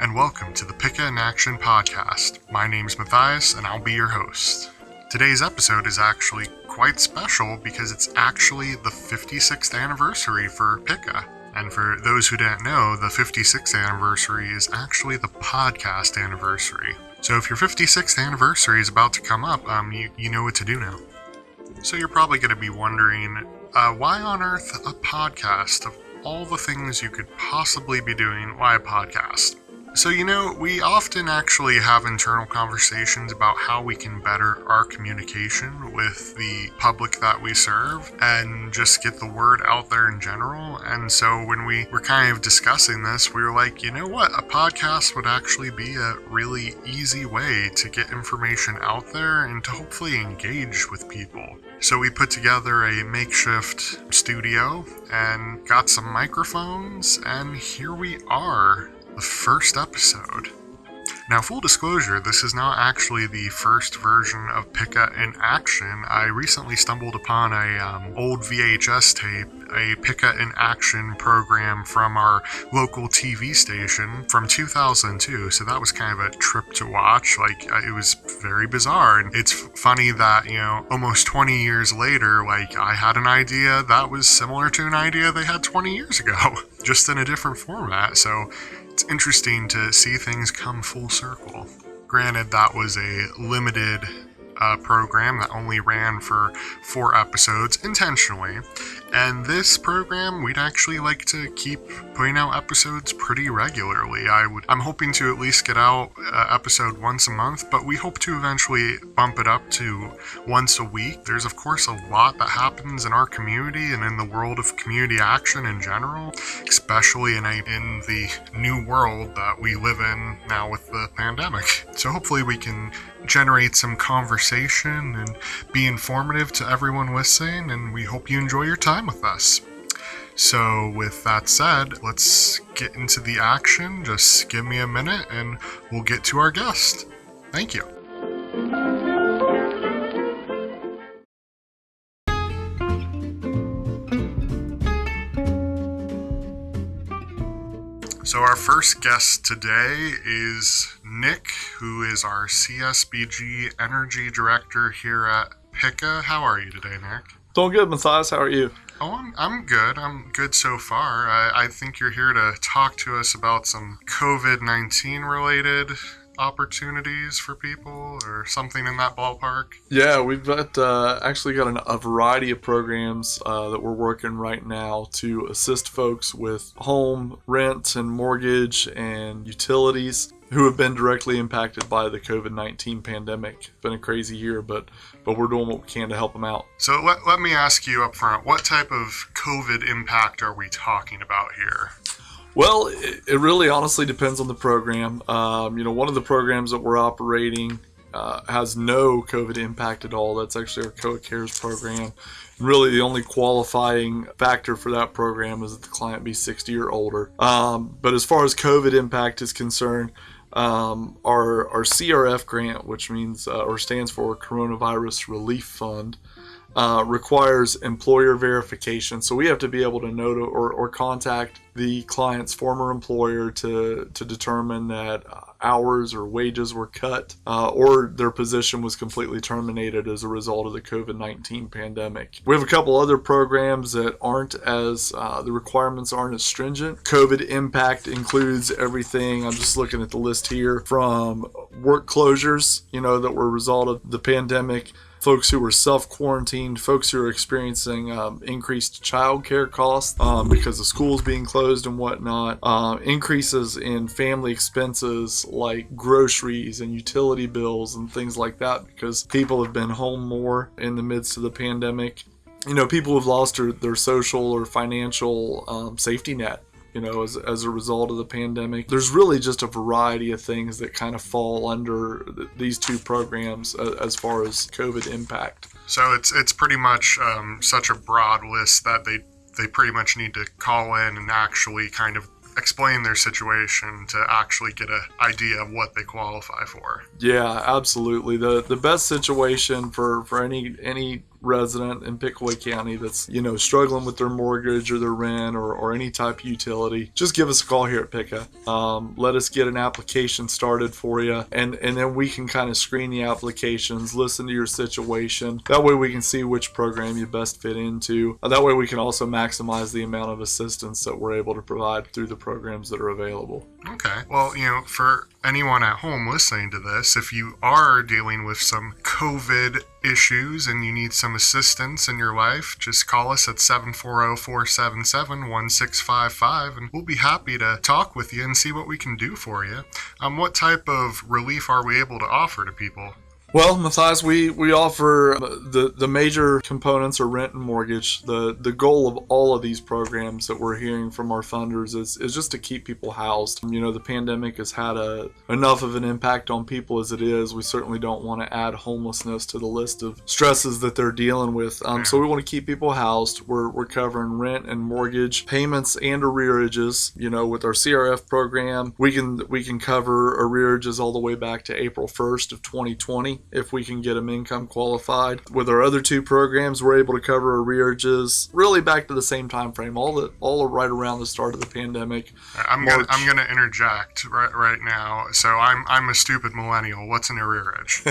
and welcome to the PICCA in Action podcast. My name's Matthias, and I'll be your host. Today's episode is actually quite special because it's actually the 56th anniversary for PICCA. And for those who didn't know, the 56th anniversary is actually the podcast anniversary. So if your 56th anniversary is about to come up, you know what to do now. So you're probably going to be wondering, why on earth a podcast? Of all the things you could possibly be doing, why a podcast? So, we often actually have internal conversations about how we can better our communication with the public that we serve and just get the word out there in general. And so when we were kind of discussing this, we were like, you know what? A podcast would actually be a really easy way to get information out there and to hopefully engage with people. So we put together a makeshift studio and got some microphones, and here we are. The first episode. Now, full disclosure, this is not actually the first version of PICCA in Action. I recently stumbled upon a old VHS tape, a PICCA in Action program from our local TV station from 2002. So that was kind of a trip to watch. It was very bizarre. And it's funny that, almost 20 years later, I had an idea that was similar to an idea they had 20 years ago, just in a different format. So it's interesting to see things come full circle. Granted, that was a limited program that only ran for 4 episodes intentionally. And this program, we'd actually like to keep putting out episodes pretty regularly. I'm hoping to at least get out episode once a month, but we hope to eventually bump it up to once a week. There's of course a lot that happens in our community and in the world of community action in general, especially in the new world that we live in now with the pandemic. So hopefully we can generate some conversation and be informative to everyone listening, and we hope you enjoy your time with us. So with that said, let's get into the action. Just give me a minute and we'll get to our guest. Thank you. So our first guest today is Nick, who is our CSBG Energy Director here at PICCA. How are you today, Nick? Doing good, Matthias. How are you? Oh, I'm good. I'm good so far. I think you're here to talk to us about some COVID-19 related opportunities for people or something in that ballpark. Yeah, we've got actually got a variety of programs that we're working right now to assist folks with home rent and mortgage and utilities who have been directly impacted by the COVID-19 pandemic. It's been a crazy year, but we're doing what we can to help them out. So let me ask you up front, what type of COVID impact are we talking about here? Well, it really honestly depends on the program. One of the programs that we're operating has no COVID impact at all. That's actually our COVID Cares program. Really, the only qualifying factor for that program is that the client be 60 or older. But as far as COVID impact is concerned, our CRF grant, which means or stands for Coronavirus Relief Fund, requires employer verification. So we have to be able to know or contact the client's former employer to determine that hours or wages were cut or their position was completely terminated as a result of the COVID-19 pandemic. We have a couple other programs that aren't as, the requirements aren't as stringent. COVID impact includes everything, I'm just looking at the list here, from work closures, that were a result of the pandemic, folks who were self-quarantined, folks who are experiencing increased child care costs because of schools being closed and whatnot, increases in family expenses like groceries and utility bills and things like that because people have been home more in the midst of the pandemic. People have lost their social or financial safety net. As a result of the pandemic. There's really just a variety of things that kind of fall under these two programs as far as COVID impact. So it's pretty much such a broad list that they pretty much need to call in and actually kind of explain their situation to actually get an idea of what they qualify for. Yeah, absolutely. The best situation for any resident in Pickaway County that's, struggling with their mortgage or their rent or any type of utility, just give us a call here at PICCA. Let us get an application started for you, and then we can kind of screen the applications, listen to your situation. That way we can see which program you best fit into. That way we can also maximize the amount of assistance that we're able to provide through the programs that are available. Okay. Well, for anyone at home listening to this, if you are dealing with some COVID issues and you need some assistance in your life, just call us at 740-477-1655 and we'll be happy to talk with you and see what we can do for you. What type of relief are we able to offer to people? Well, Matthias, we offer the major components are rent and mortgage. The goal of all of these programs that we're hearing from our funders is just to keep people housed. The pandemic has had enough of an impact on people as it is. We certainly don't want to add homelessness to the list of stresses that they're dealing with. So we want to keep people housed. We're covering rent and mortgage payments and arrearages. With our CRF program, we can cover arrearages all the way back to April 1st of 2020. If we can get them income qualified. With our other two programs, we're able to cover arrearages really back to the same time frame, all right around the start of the pandemic. I'm gonna interject right now. So I'm a stupid millennial. What's an arrearage?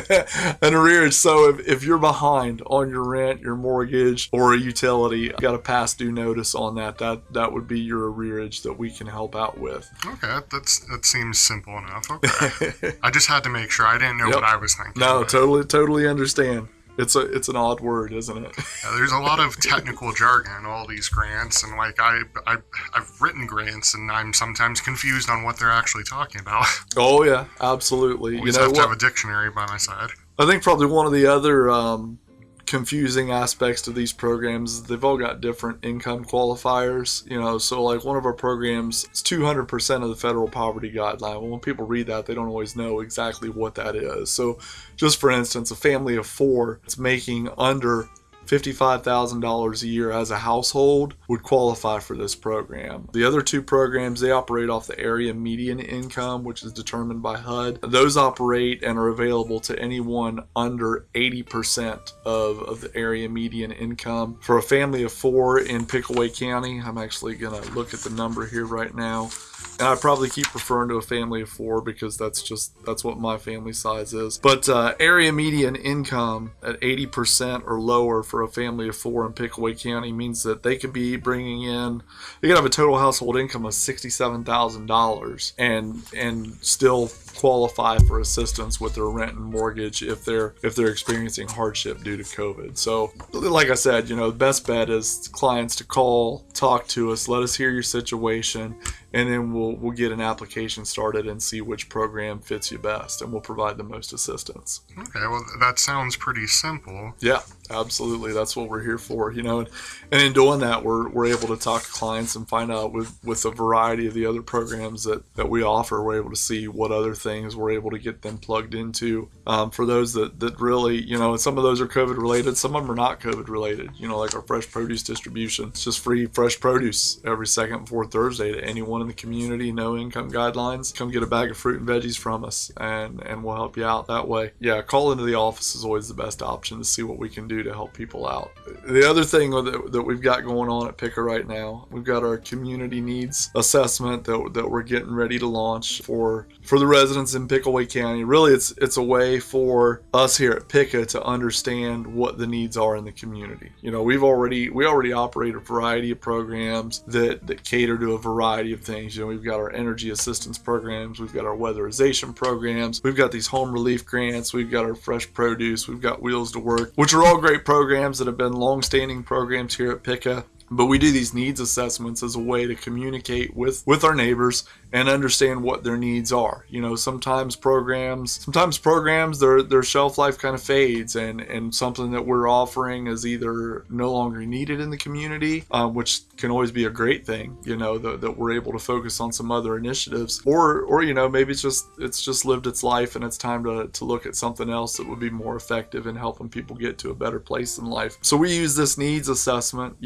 An arrearage. So if you're behind on your rent, your mortgage, or a utility, you got a past due notice on that would be your arrearage that we can help out with. Okay, that seems simple enough. Okay, I just had to make sure. I didn't know what I was thinking. No, totally understand. It's an odd word, isn't it? Yeah, there's a lot of technical jargon in all these grants, and I've written grants, and I'm sometimes confused on what they're actually talking about. Oh yeah, absolutely. Always have to have a dictionary by my side. I think probably one of the other confusing aspects to these programs, they've all got different income qualifiers, so like one of our programs is 200% of the federal poverty guideline. Well, when people read that, they don't always know exactly what that is. So just for instance, a family of four that's making under $55,000 a year as a household would qualify for this program. The other two programs, they operate off the area median income, which is determined by HUD. Those operate and are available to anyone under 80% of the area median income. For a family of four in Pickaway County, I'm actually going to look at the number here right now. And I probably keep referring to a family of four because that's what my family size is. But area median income at 80% or lower for a family of four in Pickaway County means that they could be bringing in, they could have a total household income of $67,000 and still qualify for assistance with their rent and mortgage if they're experiencing hardship due to COVID. So like I said, the best bet is clients to call, talk to us, let us hear your situation, and then we'll get an application started and see which program fits you best, and we'll provide the most assistance. Okay, well that sounds pretty simple. Yeah, absolutely. That's what we're here for, and in doing that, we're able to talk to clients and find out with a variety of the other programs that we offer, we're able to see what other things we're able to get them plugged into. For those that really, and some of those are COVID related, some of them are not COVID related, like our fresh produce distribution. It's just free fresh produce every second and fourth Thursday to anyone in the community, no income guidelines. Come get a bag of fruit and veggies from us, and we'll help you out that way. Yeah, call into the office is always the best option to see what we can do to help people out. The other thing that we've got going on at PICCA right now, we've got our community needs assessment that we're getting ready to launch for the residents in Pickaway County. Really, it's a way for us here at PICCA to understand what the needs are in the community. We already operate a variety of programs that cater to a variety of things. We've got our energy assistance programs, we've got our weatherization programs, we've got these home relief grants, we've got our fresh produce, we've got Wheels to Work, which are all great programs that have been long-standing programs here at PICCA. But we do these needs assessments as a way to communicate with our neighbors and understand what their needs are. Sometimes programs, their shelf life kind of fades, and something that we're offering is either no longer needed in the community, which can always be a great thing, that we're able to focus on some other initiatives, or maybe it's just lived its life and it's time to look at something else that would be more effective in helping people get to a better place in life. So we use this needs assessment,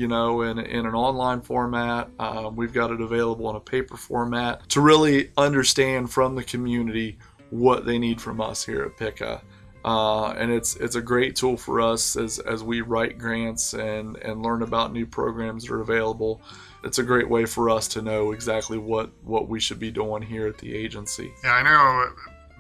in an online format. We've got it available in a paper format to really understand from the community what they need from us here at PICCA. And it's a great tool for us as we write grants and learn about new programs that are available. It's a great way for us to know exactly what we should be doing here at the agency. Yeah, I know,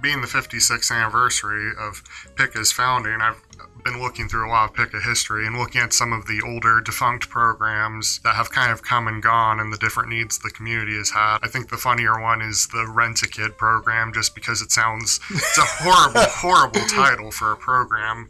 being the 56th anniversary of PICCA's founding, I've been looking through a lot of PICCA history and looking at some of the older defunct programs that have kind of come and gone and the different needs the community has had. I think the funnier one is the Rent-A-Kid program, just because it's a horrible, horrible title for a program.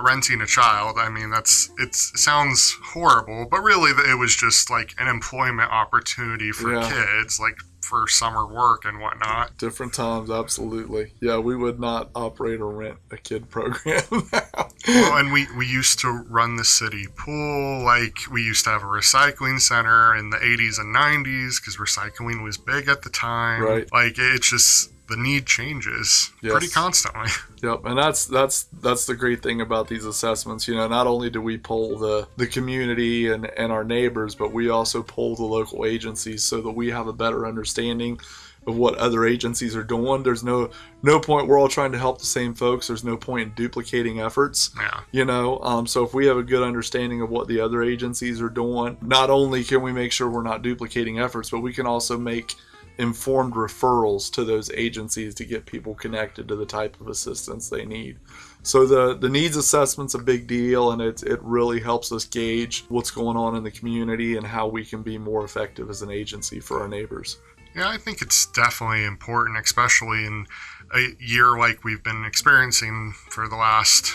Renting a child. I mean, it sounds horrible, but really it was just like an employment opportunity for kids, like for summer work and whatnot. Different times, absolutely. Yeah, we would not operate or rent a kid program now. Well, and we used to run the city pool. Like, we used to have a recycling center in the 80s and 90s because recycling was big at the time. Right. Like, it's just, the need changes pretty constantly. Yep, and that's the great thing about these assessments. Not only do we poll the community and our neighbors, but we also poll the local agencies so that we have a better understanding of what other agencies are doing. There's no point, we're all trying to help the same folks. There's no point in duplicating efforts. Yeah. So if we have a good understanding of what the other agencies are doing, not only can we make sure we're not duplicating efforts, but we can also make informed referrals to those agencies to get people connected to the type of assistance they need. So the needs assessment's a big deal, and it really helps us gauge what's going on in the community and how we can be more effective as an agency for our neighbors. Yeah, I think it's definitely important, especially in a year like we've been experiencing for the last,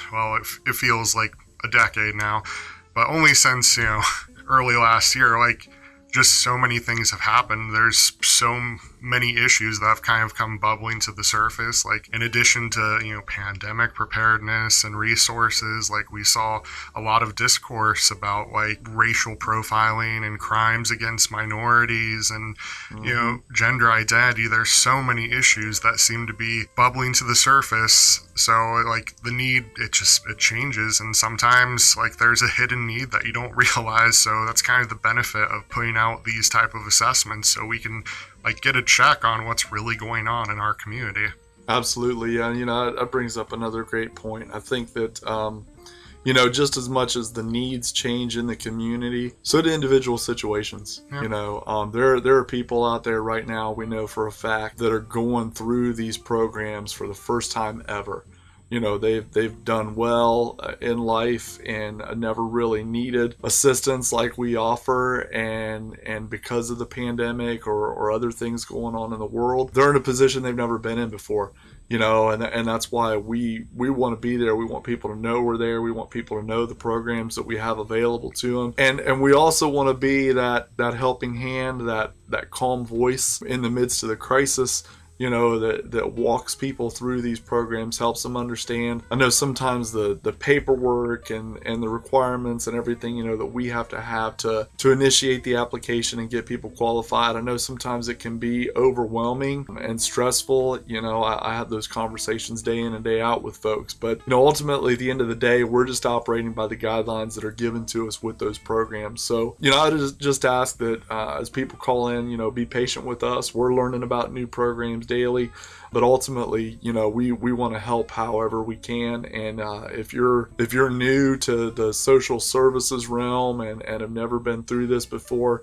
it feels like a decade now, but only since, early last year, just so many things have happened. There's so many issues that have kind of come bubbling to the surface. Like, in addition to, pandemic preparedness and resources, we saw a lot of discourse about racial profiling and crimes against minorities and, gender identity. There's so many issues that seem to be bubbling to the surface. So the need, it changes, and sometimes there's a hidden need that you don't realize. So that's kind of the benefit of putting out these type of assessments, so we can get a check on what's really going on in our community. Absolutely. Yeah. That brings up another great point. I think that just as much as the needs change in the community, so do individual situations. Yeah. There are people out there right now, we know for a fact, that are going through these programs for the first time ever. They've done well in life and never really needed assistance like we offer, and because of the pandemic or other things going on in the world, they're in a position they've never been in before. And that's why we want to be there. We want people to know we're there. We want people to know the programs that we have available to them. And we also want to be that helping hand, that calm voice in the midst of the crisis, that walks people through these programs, helps them understand. I know sometimes the paperwork and the requirements and everything, that we have to initiate the application and get people qualified. I know sometimes it can be overwhelming and stressful. I have those conversations day in and day out with folks. But, ultimately, at the end of the day, we're just operating by the guidelines that are given to us with those programs. So, I just ask that as people call in, be patient with us. We're learning about new programs daily, but ultimately, we want to help however we can. And if you're new to the social services realm and have never been through this before,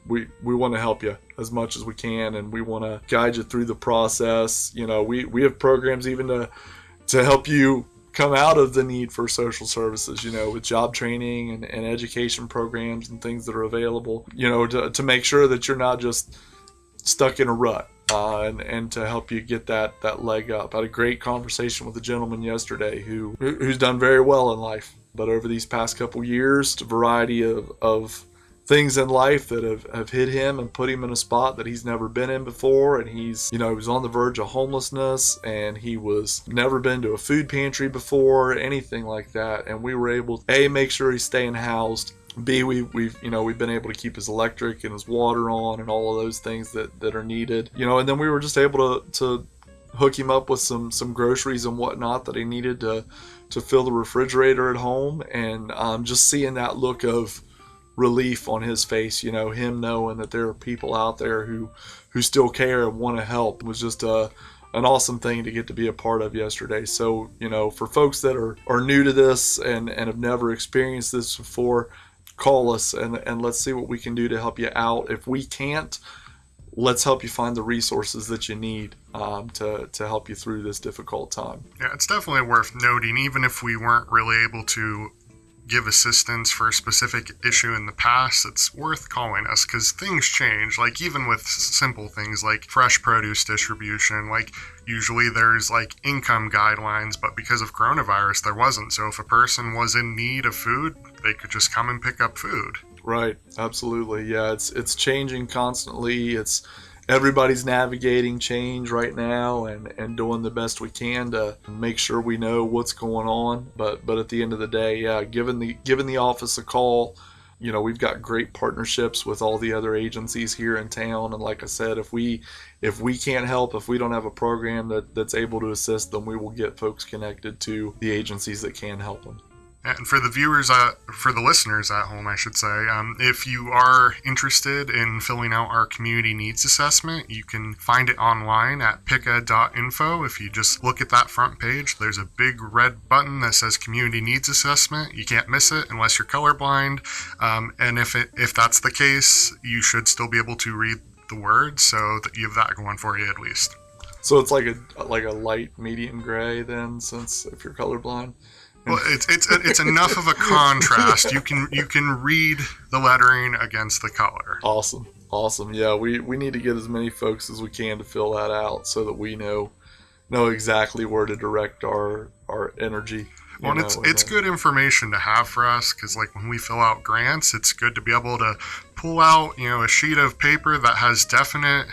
we want to help you as much as we can, and we want to guide you through the process. We have programs even to help you come out of the need for social services, with job training and education programs and things that are available, to make sure that you're not just stuck in a rut. And to help you get that leg up. I had a great conversation with a gentleman yesterday who's done very well in life, but over these past couple years, a variety of things in life that have hit him and put him in a spot that he's never been in before. And he was on the verge of homelessness, and he was never been to a food pantry before, anything like that. And we were able to A, make sure he's staying housed, B, we've been able to keep his electric and his water on and all of those things that are needed, and then we were just able to hook him up with some groceries and whatnot that he needed to fill the refrigerator at home. And just seeing that look of relief on his face, him knowing that there are people out there who still care and want to help, was just a an awesome thing to get to be a part of yesterday. So, for folks that are new to this and have never experienced this before, call us and let's see what we can do to help you out. If we can't, let's help you find the resources that you need to help you through this difficult time. Yeah, it's definitely worth noting, even if we weren't really able to give assistance for a specific issue in the past, it's worth calling us because things change. Like even with simple things like fresh produce distribution, like usually there's like income guidelines, but because of coronavirus there wasn't. So if a person was in need of food, they could just come and pick up food. Right, absolutely. Yeah, it's changing constantly. Everybody's navigating change right now and doing the best we can to make sure we know what's going on. But at the end of the day, yeah, giving the office a call. We've got great partnerships with all the other agencies here in town. And like I said, if we can't help, if we don't have a program that's able to assist them, we will get folks connected to the agencies that can help them. And for the listeners at home, I should say, if you are interested in filling out our community needs assessment, you can find it online at PICCA.info. If you just look at that front page, there's a big red button that says community needs assessment. You can't miss it unless you're colorblind. And if that's the case, you should still be able to read the words, so that you have that going for you at least. So it's like a light medium gray then, since if you're colorblind. Well, it's enough of a contrast. You can read the lettering against the color. Awesome. Yeah, we need to get as many folks as we can to fill that out so that we know exactly where to direct our energy. Well, it's good information to have for us because, like, when we fill out grants, it's good to be able to pull out, a sheet of paper that has definite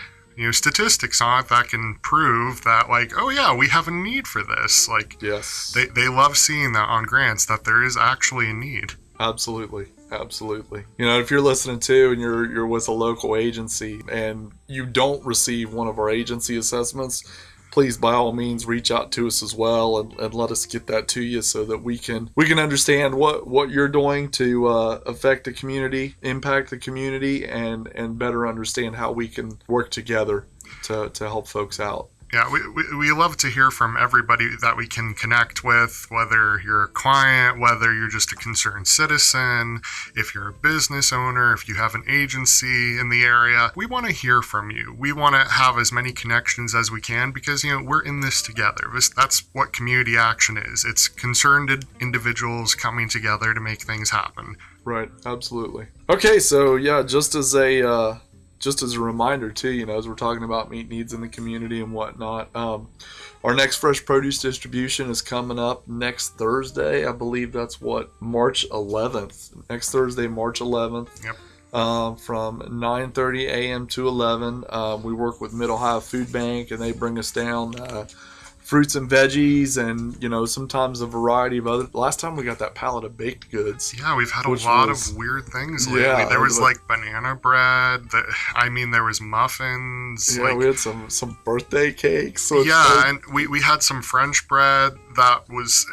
statistics on it that can prove that, like, oh yeah, we have a need for this. Like, yes, they love seeing that on grants, that there is actually a need. Absolutely. If you're listening to and you're with a local agency and you don't receive one of our agency assessments, please by all means reach out to us as well and let us get that to you so that we can understand what you're doing to affect the community, impact the community, and better understand how we can work together to help folks out. Yeah, we love to hear from everybody that we can connect with, whether you're a client, whether you're just a concerned citizen, if you're a business owner, if you have an agency in the area. We want to hear from you. We want to have as many connections as we can because, we're in this together. That's what community action is. It's concerned individuals coming together to make things happen. Right, absolutely. Okay, so yeah, just as a reminder too, as we're talking about meat needs in the community and whatnot, our next fresh produce distribution is coming up next Thursday. I believe that's March 11th. Next Thursday, March 11th. Yep. From 9:30 a.m. to 11. We work with Mid-Ohio Food Bank, and they bring us down fruits and veggies and, sometimes a variety of other. Last time we got that pallet of baked goods. Yeah, we've had a lot of weird things lately. Yeah, there was like banana bread. There was muffins. Yeah, we had some birthday cakes. So and we had some French bread that was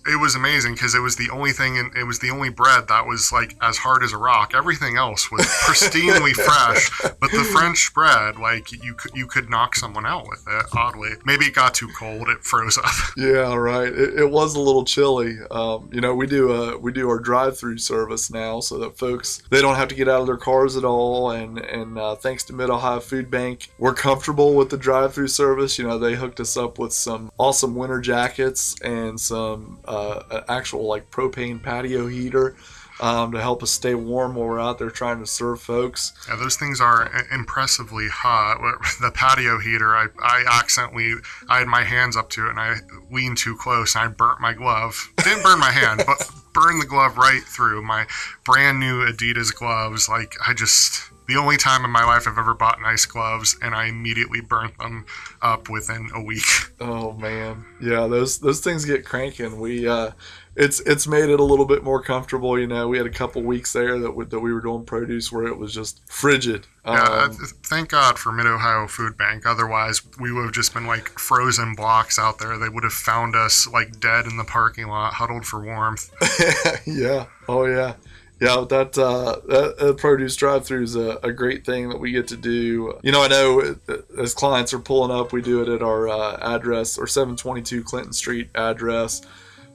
it was amazing because it was the only thing, and it was the only bread that was like as hard as a rock. Everything else was pristinely fresh, but the French bread, like you could knock someone out with it. Oddly, maybe it got too cold, it froze up. Yeah, right. It was a little chilly. We do our drive-through service now, so that folks, they don't have to get out of their cars at all. And thanks to Mid-Ohio Food Bank, we're comfortable with the drive-through service. They hooked us up with some awesome winter jackets and some an actual like propane patio heater to help us stay warm while we're out there trying to serve folks. Yeah, those things are impressively hot. The patio heater, I had my hands up to it and I leaned too close and I burnt my glove. Didn't burn my hand, but burned the glove right through. My brand new Adidas gloves. The only time in my life I've ever bought nice gloves, and I immediately burnt them up within a week. Oh man, yeah, those things get cranking. It's made it a little bit more comfortable. We had a couple weeks there that we were doing produce where it was just frigid. Thank God for Mid-Ohio Food Bank. Otherwise, we would have just been like frozen blocks out there. They would have found us like dead in the parking lot, huddled for warmth. Yeah. Oh yeah. Yeah, that produce drive-through is a great thing that we get to do. I know as clients are pulling up, we do it at our address, or 722 Clinton Street address,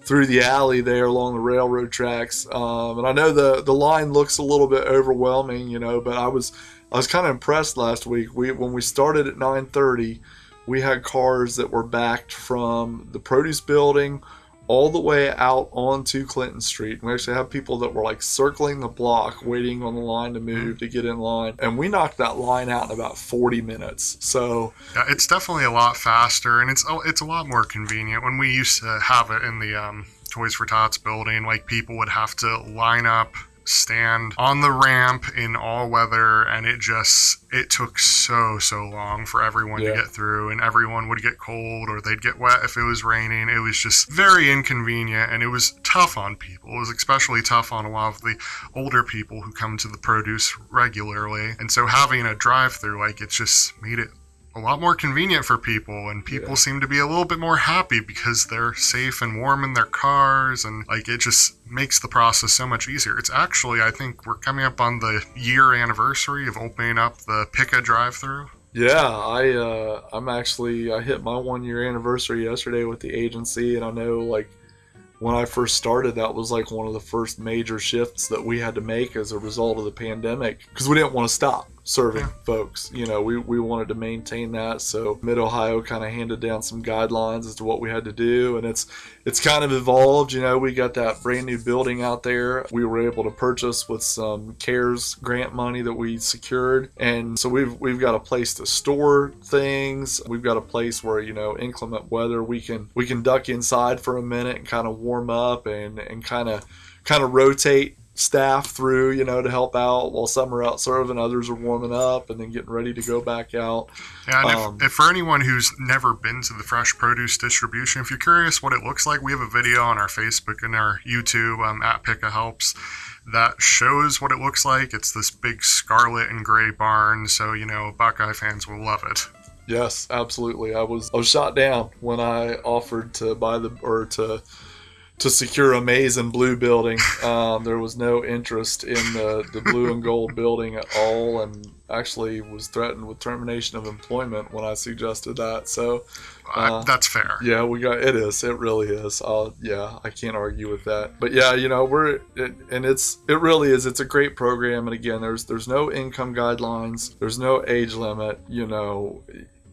through the alley there along the railroad tracks. And I know the line looks a little bit overwhelming, but I was kind of impressed last week. When we started at 9:30, we had cars that were backed from the produce building all the way out onto Clinton Street. We actually have people that were like circling the block waiting on the line to move to get in line. And we knocked that line out in about 40 minutes. So yeah, it's definitely a lot faster, and it's a lot more convenient. When we used to have it in the Toys for Tots building, like people would have to line up, stand on the ramp in all weather, and it took so long for everyone to get through, and everyone would get cold or they'd get wet if it was raining. It was just very inconvenient, and it was tough on people. It was especially tough on a lot of the older people who come to the produce regularly, and so having a drive-through, like, it just made it a lot more convenient for people, and people seem to be a little bit more happy because they're safe and warm in their cars, and like, it just makes the process so much easier. It's actually, I think we're coming up on the year anniversary of opening up the PICCA drive-through. Yeah, I hit my 1 year anniversary yesterday with the agency, and I know, like, when I first started, that was like one of the first major shifts that we had to make as a result of the pandemic, because we didn't want to stop serving folks. We wanted to maintain that. So Mid-Ohio kind of handed down some guidelines as to what we had to do, and it's kind of evolved. We got that brand new building out there we were able to purchase with some CARES grant money that we secured, and so we've got a place to store things. We've got a place where, inclement weather, we can duck inside for a minute and kind of warm up and kind of rotate staff through, to help out while some are out serving, others are warming up and then getting ready to go back out. Yeah, and if for anyone who's never been to the fresh produce distribution, if you're curious what it looks like, we have a video on our Facebook and our YouTube at PICCA Helps that shows what it looks like. It's this big scarlet and gray barn, so Buckeye fans will love it. Yes, absolutely. I was shot down when I offered to to secure a maize and blue building. There was no interest in the blue and gold building at all, and actually was threatened with termination of employment when I suggested that. So that's fair. Yeah, it really is. I can't argue with that. But yeah, it really is. It's a great program, and again, there's no income guidelines, there's no age limit.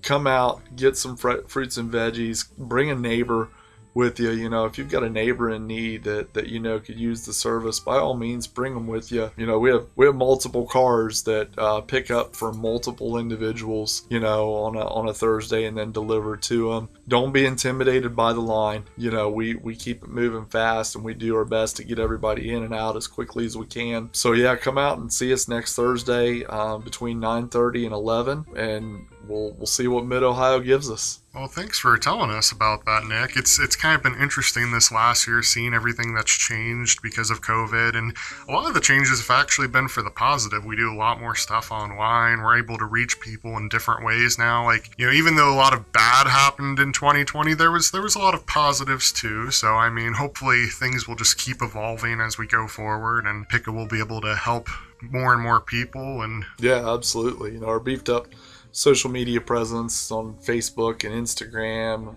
Come out, get some fruits and veggies, bring a neighbor with you. If you've got a neighbor in need that could use the service, by all means bring them with you. We have multiple cars that pick up for multiple individuals on a Thursday and then deliver to them. Don't be intimidated by the line. We keep it moving fast, and we do our best to get everybody in and out as quickly as we can. So yeah, come out and see us next Thursday between 9:30 and 11, and we'll see what Mid-Ohio gives us. Well, thanks for telling us about that, Nick. It's kind of been interesting this last year, seeing everything that's changed because of COVID, and a lot of the changes have actually been for the positive. We do a lot more stuff online. We're able to reach people in different ways now. Like, even though a lot of bad happened in 2020, there was a lot of positives too. So, I mean, hopefully things will just keep evolving as we go forward, and PICCA will be able to help more and more people. And yeah, absolutely. Our beefed up social media presence on Facebook and Instagram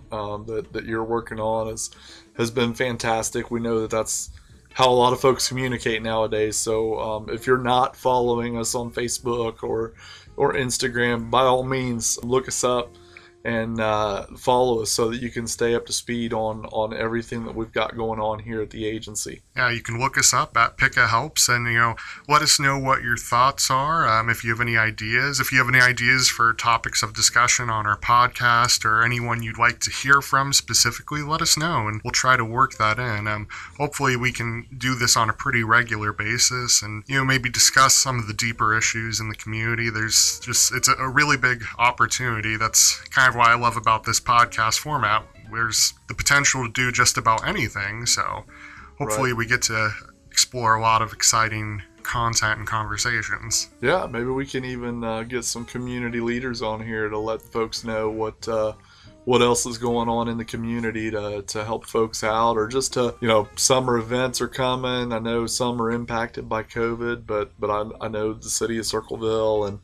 that you're working on has been fantastic. We know that's how a lot of folks communicate nowadays. So if you're not following us on Facebook or Instagram, by all means look us up and follow us so that you can stay up to speed on everything that we've got going on here at the agency. Yeah, you can look us up at PICCA Helps, and let us know what your thoughts are. If you have any ideas, for topics of discussion on our podcast, or anyone you'd like to hear from specifically, let us know, and we'll try to work that in. Hopefully we can do this on a pretty regular basis, and maybe discuss some of the deeper issues in the community. It's a really big opportunity. That's kind of why I love about this podcast format. There's the potential to do just about anything, so hopefully we get to explore a lot of exciting content and conversations. Yeah, maybe we can even get some community leaders on here to let folks know what else is going on in the community to help folks out, or just to, summer events are coming. I know some are impacted by COVID, but I know the city of Circleville and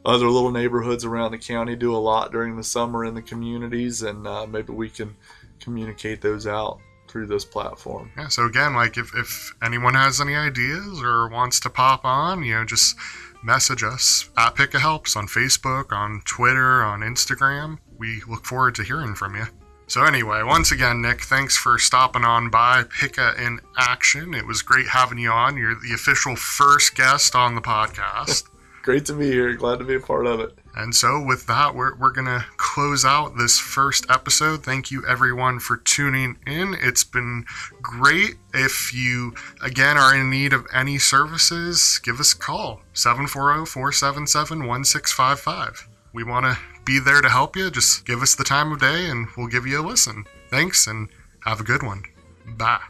other little neighborhoods around the county do a lot during the summer in the communities, and maybe we can communicate those out through this platform. Yeah, so again, like if anyone has any ideas or wants to pop on, just message us at PICCA Helps on Facebook, on Twitter, on Instagram. We look forward to hearing from you. So anyway, once again, Nick, thanks for stopping on by PICCA in Action. It was great having you on. You're the official first guest on the podcast. Great to be here. Glad to be a part of it. And so with that, we're going to close out this first episode. Thank you, everyone, for tuning in. It's been great. If you, again, are in need of any services, give us a call, 740-477-1655. We want to be there to help you. Just give us the time of day, and we'll give you a listen. Thanks, and have a good one. Bye.